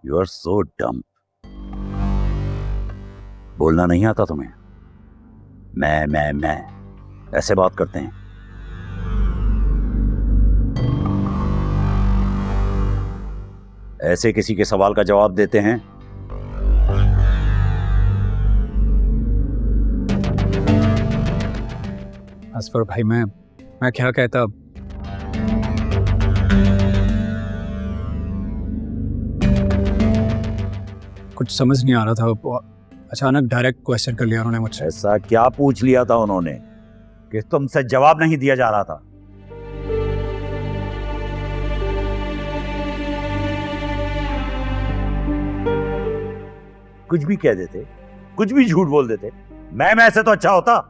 You are so डम। बोलना नहीं आता तुम्हें? मैं ऐसे बात करते हैं? ऐसे किसी के सवाल का जवाब देते हैं? असफर भाई, मैं क्या कहता। कुछ समझ नहीं आ रहा था, अचानक डायरेक्ट क्वेश्चन कर लिया उन्होंने मुझसे। ऐसा क्या पूछ लिया था उन्होंने कि तुमसे जवाब नहीं दिया जा रहा था? कुछ भी कह देते, कुछ भी झूठ बोल देते। मैं ऐसे तो अच्छा होता।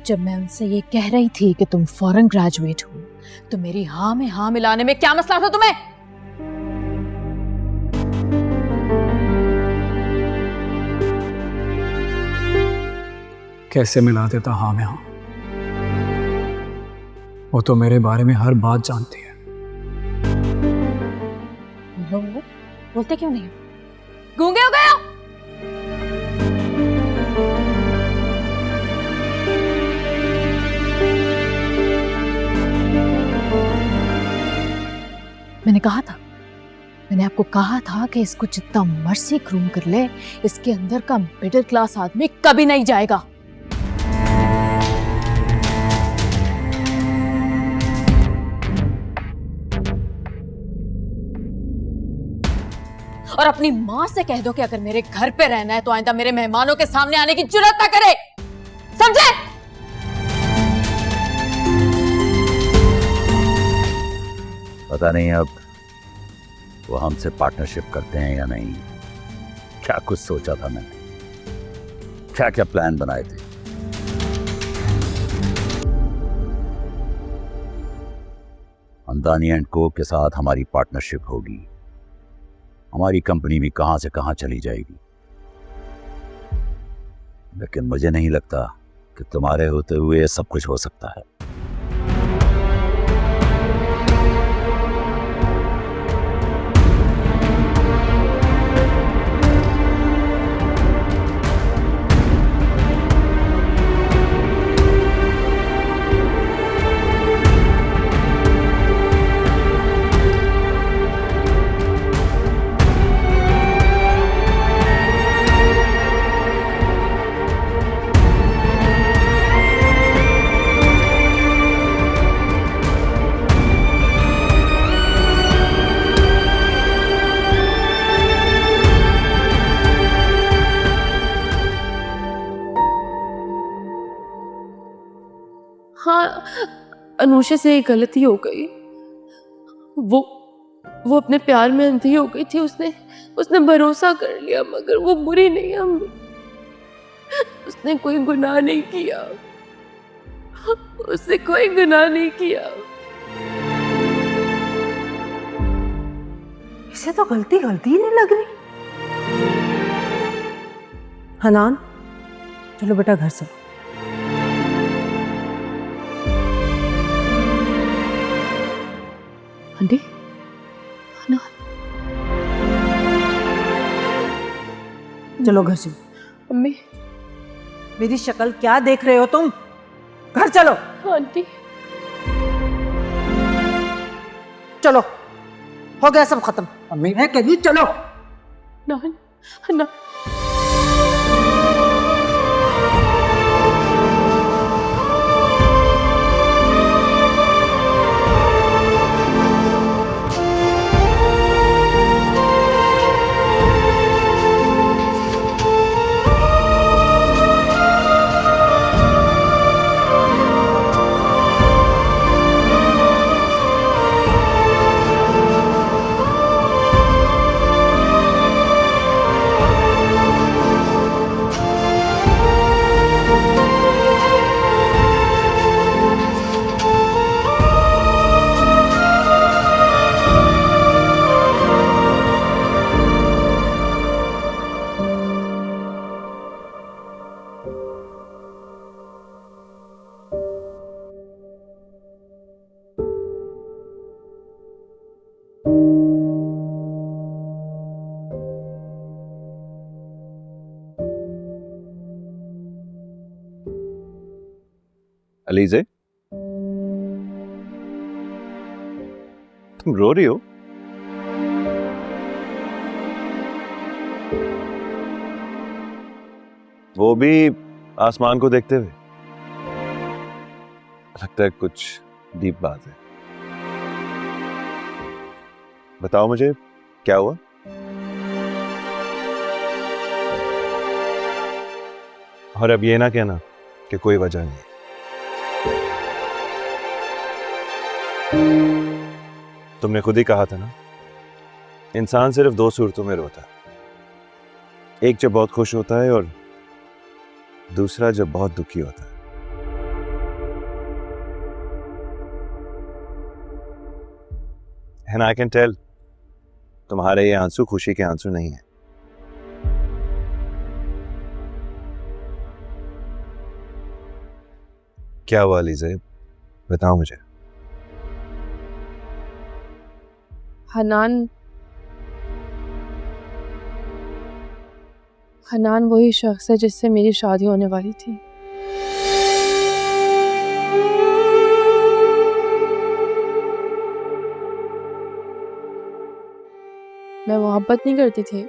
जब मैं उनसे ये कह रही थी कि तुम फॉरेन ग्रेजुएट हो, तो मेरी हाँ में हाँ मिलाने में क्या मसला था तुम्हें? कैसे मिला देता हाँ में हाँ? वो तो मेरे बारे में हर बात जानती है। बोलो, बोलते क्यों नहीं? गूंगे हो गए हो? मैंने आपको कहा था कि इसको जितना मर्जी ग्रूम कर ले, इसके अंदर का मिडिल क्लास आदमी कभी नहीं जाएगा। और अपनी माँ से कह दो कि अगर मेरे घर पे रहना है तो आइंदा मेरे मेहमानों के सामने आने की जुर्रत ना करे, समझे? पता नहीं अब वो हमसे पार्टनरशिप करते हैं या नहीं। क्या कुछ सोचा था मैंने, क्या क्या प्लान बनाए थे। अंदानी एंड को के साथ हमारी पार्टनरशिप होगी। हमारी कंपनी भी कहां से कहां चली जाएगी। लेकिन मुझे नहीं लगता कि तुम्हारे होते हुए सब कुछ हो सकता है। हाँ, अनुषा से एक गलती हो गई। वो अपने प्यार में अंधी हो गई थी। उसने भरोसा कर लिया, मगर वो बुरी नहीं है। उसने कोई गुनाह नहीं किया। उसने कोई गुनाह नहीं किया। इसे तो गलती ही नहीं लग रही। हनान, चलो बेटा घर चलो। आंटी, चलो घर चलो। मम्मी, मेरी शक्ल क्या देख रहे हो तुम? घर चलो। आंटी, चलो, हो गया सब खत्म। अम्मी, मैं कह दी चलो। ना ना अलीज़े, तुम रो रही हो? वो भी आसमान को देखते हुए। लगता है कुछ डीप बात है। बताओ मुझे, क्या हुआ? और अब ये ना कहना कि कोई वजह नहीं। तुमने खुद ही कहा था ना, इंसान सिर्फ दो सूरतों में रोता है, एक जब बहुत खुश होता है और दूसरा जब बहुत दुखी होता है। And I can tell, तुम्हारे ये आंसू खुशी के आंसू नहीं है। क्या हुआ अलीज़े, बताओ मुझे। हनान वही शख्स है जिससे मेरी शादी होने वाली थी। मैं मोहब्बत नहीं करती थी,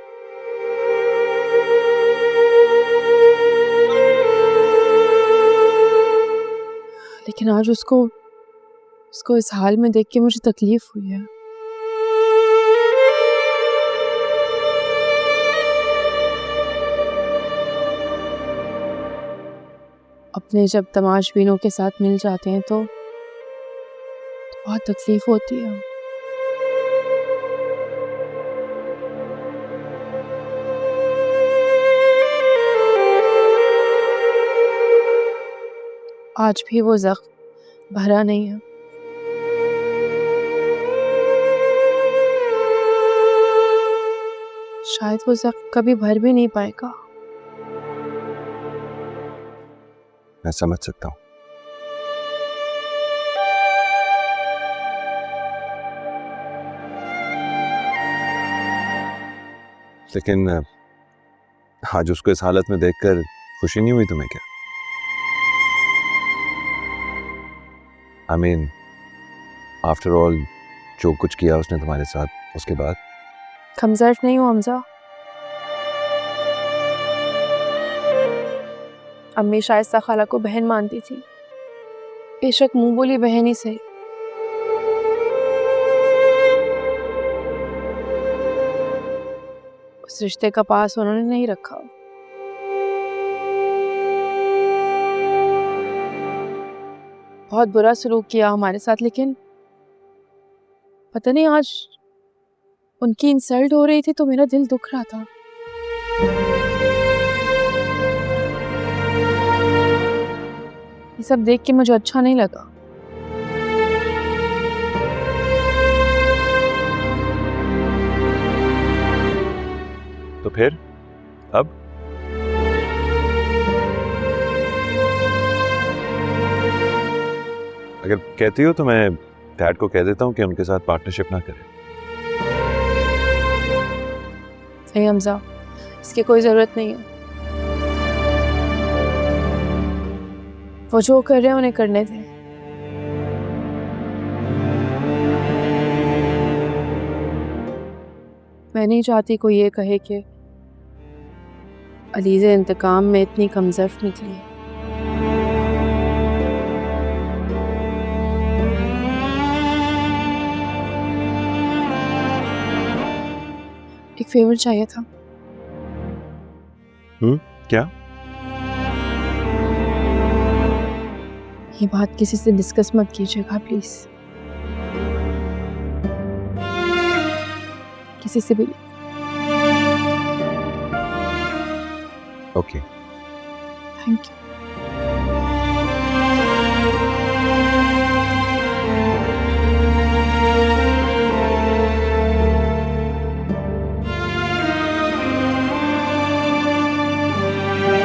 लेकिन आज उसको इस हाल में देख के मुझे तकलीफ हुई है। अपने जब तमाशबीनों के साथ मिल जाते हैं तो बहुत तकलीफ होती है। आज भी वो ज़ख्म भरा नहीं है। शायद वो ज़ख्म कभी भर भी नहीं पाएगा। मैं समझ सकता हूँ। लेकिन आज उसको इस हालत में देखकर खुशी नहीं हुई तुम्हें क्या? I mean, आफ्टर ऑल जो कुछ किया उसने तुम्हारे साथ, उसके बाद। कमज़र्फ नहीं हूँ हमजा। अम्मी शाइस्ता खाला को बहन मानती थी, बेशक मुंह बोली बहन ही सही। उस रिश्ते का पास उन्होंने नहीं रखा। बहुत बुरा सलूक किया हमारे साथ, लेकिन पता नहीं आज उनकी इंसल्ट हो रही थी तो मेरा दिल दुख रहा था। ये सब देख के मुझे अच्छा नहीं लगा। तो फिर अब अगर कहती हो तो मैं डैड को कह देता हूँ कि उनके साथ पार्टनरशिप ना करें। नहीं हमजा, इसकी कोई ज़रूरत नहीं है। वो जो कर रहे हैं उन्हें करने दें। मैं नहीं चाहती कोई ये कहे कि अलीज़े इंतकाम में इतनी कमज़र्फ निकली। एक फेवर चाहिए था। क्या? ये बात किसी से डिस्कस मत कीजिएगा प्लीज, किसी से भी। Okay, thank you.